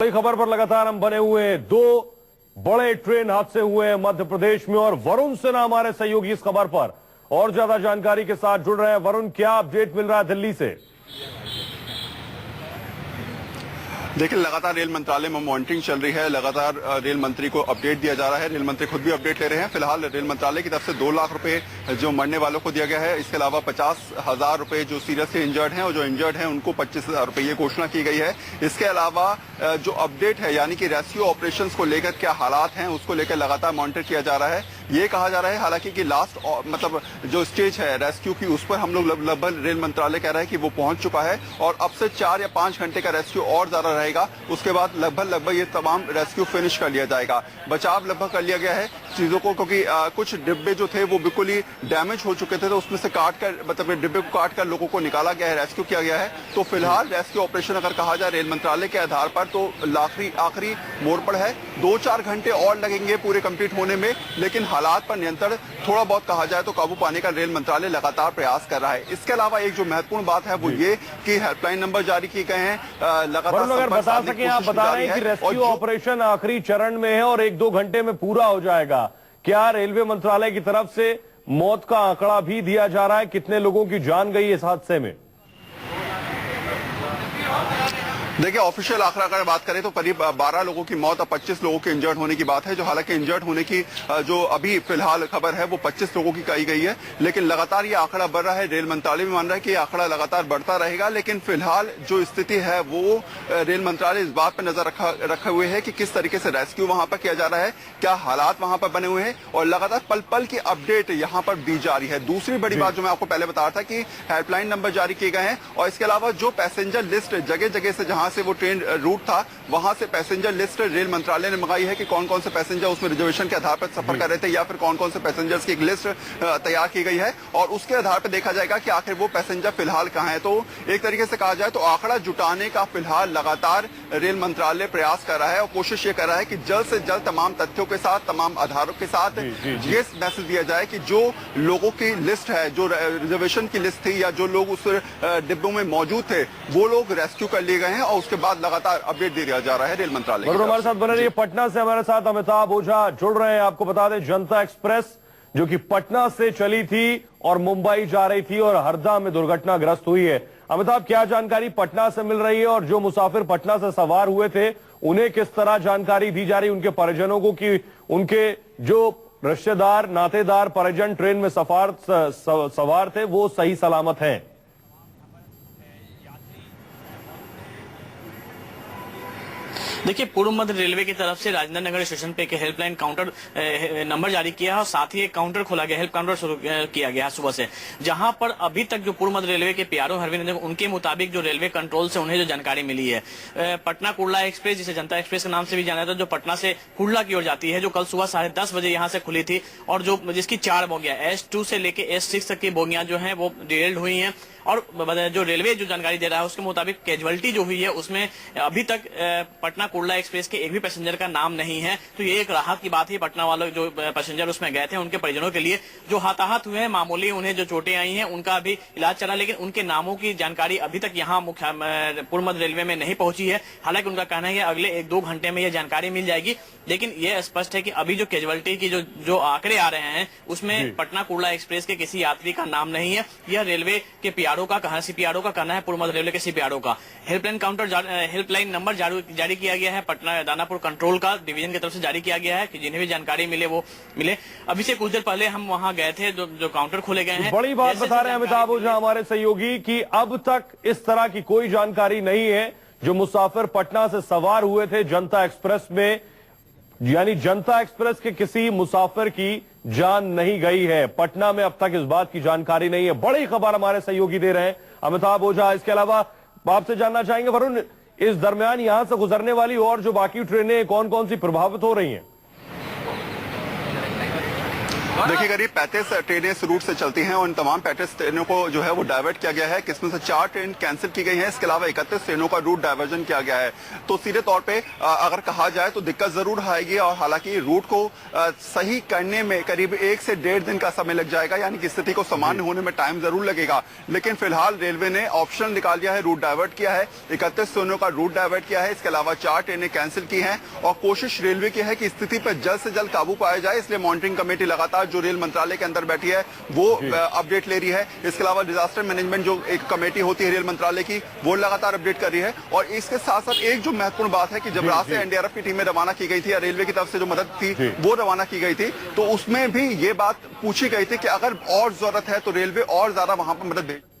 कई खबर पर लगातार हम बने हुए हैं। दो बड़े ट्रेन हादसे हुए हैं मध्य प्रदेश में और वरुण सिन्हा हमारे सहयोगी इस खबर पर और ज्यादा जानकारी के साथ जुड़ रहे हैं। वरुण, क्या अपडेट मिल रहा है दिल्ली से? देखिए, लगातार रेल मंत्रालय में मॉनिटरिंग चल रही है। लगातार रेल मंत्री को अपडेट दिया जा रहा है। रेल मंत्री खुद भी अपडेट ले रहे हैं। फिलहाल रेल मंत्रालय की तरफ से 2 लाख रुपए जो मरने वालों को दिया गया है। इसके अलावा 50,000 रुपए जो सीरियसली इंजर्ड हैं और जो इंजर्ड हैं उनको 25,000 रुपए ये घोषणा की गई है। इसके अलावा जो अपडेट है यानी कि रेस्क्यू ऑपरेशन को लेकर क्या हालात हैं उसको लेकर लगातार मॉनिटर किया जा रहा है। ये कहा जा रहा है हालांकि कि लास्ट मतलब जो स्टेज है रेस्क्यू की उस पर हम लोग लगभग रेल मंत्रालय कह रहा है कि वो पहुंच चुका है और अब से 4 या 5 घंटे का रेस्क्यू और ज्यादा रहेगा। उसके बाद लगभग ये तमाम रेस्क्यू फिनिश कर लिया जाएगा। बचाव लगभग कर लिया गया है चीजों को, क्योंकि कुछ डिब्बे जो थे वो बिल्कुल ही डैमेज हो चुके थे, तो उसमें से काट कर मतलब डिब्बे को काट कर लोगों को निकाला गया है, रेस्क्यू किया गया है। तो फिलहाल रेस्क्यू ऑपरेशन अगर कहा जाए रेल मंत्रालय के आधार पर तो आखिरी मोड़ पर है। 2-4 घंटे और लगेंगे पूरे कंप्लीट होने में, लेकिन हालात पर नियंत्रण थोड़ा बहुत कहा जाए तो काबू पाने का रेल मंत्रालय लगातार प्रयास कर रहा है। इसके अलावा एक जो महत्वपूर्ण बात है वो ये कि हेल्पलाइन नंबर जारी किए गए हैं। लगातार अगर बता सके, आप बता रहे हैं कि रेस्क्यू ऑपरेशन आखिरी चरण में है और 1-2 घंटे में पूरा हो जाएगा। क्या रेलवे मंत्रालय की तरफ से मौत का आंकड़ा भी दिया जा रहा है? कितने लोगों की जान गई इस हादसे में? देखिए, ऑफिशियल आंकड़ा अगर बात करें तो करीब 12 लोगों की मौत और 25 लोगों के इंजर्ड होने की बात है। जो हालांकि इंजर्ड होने की जो अभी फिलहाल खबर है वो 25 लोगों की कही गई है, लेकिन लगातार ये आंकड़ा बढ़ रहा है। रेल मंत्रालय भी मान रहा है कि ये आंकड़ा लगातार बढ़ता रहेगा, लेकिन फिलहाल जो स्थिति है वो रेल मंत्रालय इस बात पर नजर रखे हुए है कि किस तरीके से रेस्क्यू वहां पर किया जा रहा है, क्या हालात वहां पर बने हुए हैं और लगातार पल पल की अपडेट यहां पर दी जा रही है। दूसरी बड़ी बात जो मैं आपको पहले बता रहा था कि हेल्पलाइन नंबर जारी किए गए हैं और इसके अलावा जो पैसेंजर लिस्ट जगह जगह से जहां से वो ट्रेन रूट था वहां से पैसेंजर लिस्ट रेल मंत्रालय ने मंगाई है कि कौन कौन से पैसेंजर उसमें रिजर्वेशन के आधार पर सफर कर रहे थे या फिर कौन कौन से पैसेंजर्स की एक लिस्ट तैयार की गई है और उसके आधार पर देखा जाएगा कि आखिर वो पैसेंजर फिलहाल कहां है। तो एक तरीके से कहा जाए तो आंकड़ा जुटाने का फिलहाल लगातार रेल मंत्रालय प्रयास कर रहा है और कोशिश ये कर रहा है कि जल्द से जल्द तमाम तथ्यों के साथ तमाम आधारों के साथ ये मैसेज दिया जाए कि जो लोगों की लिस्ट है, जो रिजर्वेशन की लिस्ट थी या जो लोग उस डिब्बों में मौजूद थे वो लोग रेस्क्यू कर लिए गए हैं और उसके बाद लगातार अपडेट दिया जा रहा है रेल मंत्रालय। हमारे साथ बने रहिए। पटना से हमारे साथ अमिताभ ओझा जुड़ रहे हैं। आपको बता दें, जनता एक्सप्रेस जो कि पटना से चली थी और मुंबई जा रही थी और हरदा में दुर्घटनाग्रस्त हुई है। अमिताभ, क्या जानकारी पटना से मिल रही है और जो मुसाफिर पटना से सवार हुए थे उन्हें किस तरह जानकारी दी जा रही, उनके परिजनों को कि उनके जो रिश्तेदार नातेदार परिजन ट्रेन में सवार थे वो सही सलामत हैं? देखिए, पूर्व मध्य रेलवे की तरफ से राजेंद्र नगर स्टेशन पे एक हेल्पलाइन काउंटर नंबर जारी किया है और साथ ही एक काउंटर खोला गया, हेल्प काउंटर शुरू किया गया है सुबह से, जहां पर अभी तक जो पूर्व मध्य रेलवे के पीआरओ हरविंद, उनके मुताबिक जो रेलवे कंट्रोल से उन्हें जो जानकारी मिली है, पटना कुर्ला एक्सप्रेस जिसे जनता एक्सप्रेस के नाम से भी जाना जाता है, जो पटना से कुर्ला की ओर जाती है, जो कल सुबह 10:30 बजे यहाँ से खुली थी और जो जिसकी 4 बोगियां S2 से लेके S6 तक की बोगियां जो है वो डिरेल्ड हुई है। और जो रेलवे जो जानकारी दे रहा है उसके मुताबिक कैजुअलिटी जो हुई है उसमें अभी तक पटना कुर्ला एक्सप्रेस के एक भी पैसेंजर का नाम नहीं है। तो ये एक राहत की बात है पटना वालों जो पैसेंजर उसमें गए थे उनके परिजनों के लिए। जो हताहत हुए हैं मामूली, उन्हें जो चोटें आई हैं उनका अभी इलाज चला, लेकिन उनके नामों की जानकारी अभी तक यहाँ पूर्व मध्य रेलवे में नहीं पहुंची है। हालांकि उनका कहना है कि अगले 1-2 घंटे में यह जानकारी मिल जाएगी, लेकिन यह स्पष्ट है कि अभी जो कैजुअलिटी की जो आंकड़े आ रहे हैं उसमें पटना कुर्ला एक्सप्रेस के किसी यात्री का नाम नहीं है। यह रेलवे के पीआरओ का कहना, सीपीआरओ का कहना है, पूर्व मध्य रेलवे के सीपीआरओ का। हेल्पलाइन नंबर जारी किया गया है पटना दानापुर कंट्रोल का डिवीजन की तरफ से जारी किया गया है कि जिन्हें भी जानकारी मिले वो मिले। अभी से कुछ देर पहले हम वहां गए थे, जो काउंटर खोले गए हैं। बड़ी बात बता रहे हैं अमिताभ ओझा हमारे सहयोगी कि अब तक इस तरह की कोई जानकारी नहीं है। जो मुसाफिर पटना से सवार हुए थे जनता एक्सप्रेस में, यानी जनता एक्सप्रेस के किसी मुसाफिर की जान नहीं गई है। पटना में अब तक इस बात की जानकारी नहीं है। बड़ी खबर हमारे सहयोगी दे रहे हैं अमिताभ ओझा। इसके अलावा आपसे जानना चाहेंगे वरुण, इस दरमियान यहां से गुजरने वाली और जो बाकी ट्रेनें कौन कौन सी प्रभावित हो रही हैं? देखिए करीब 35 ट्रेनें इस रूट से चलती हैं और इन तमाम 35 ट्रेनों को जो है वो डाइवर्ट किया गया है, किसमें से 4 ट्रेन कैंसिल की गई हैं। इसके अलावा 31 ट्रेनों का रूट डाइवर्जन किया गया है। तो सीधे तौर पे अगर कहा जाए तो दिक्कत जरूर आएगी और हालांकि रूट को सही करने में करीब 1 से 1.5 दिन का समय लग जाएगा, यानी कि स्थिति को सामान्य होने में टाइम जरूर लगेगा। लेकिन फिलहाल रेलवे ने ऑप्शन निकाल दिया है, रूट डाइवर्ट किया है, 31 ट्रेनों का रूट डाइवर्ट किया है। इसके अलावा 4 ट्रेनें कैंसिल की हैं और कोशिश रेलवे की है कि स्थिति पर जल्द से जल्द काबू पाया जाए। इसलिए मॉनिटरिंग कमेटी लगातार जो रेल मंत्रालय के अंदर बैठी है वो अपडेट ले रही है। इसके अलावा डिजास्टर मैनेजमेंट जो एक कमेटी होती है रेल मंत्रालय की, वो लगातार अपडेट कर रही है। और इसके साथ साथ एक जो महत्वपूर्ण बात है कि जब रात से एनडीआरएफ की टीमें रवाना की गई थी या रेलवे की तरफ से जो मदद थी वो रवाना की गई थी, तो उसमें भी ये बात पूछी गई थी कि अगर और जरूरत है तो रेलवे और ज्यादा वहां पर मदद दे।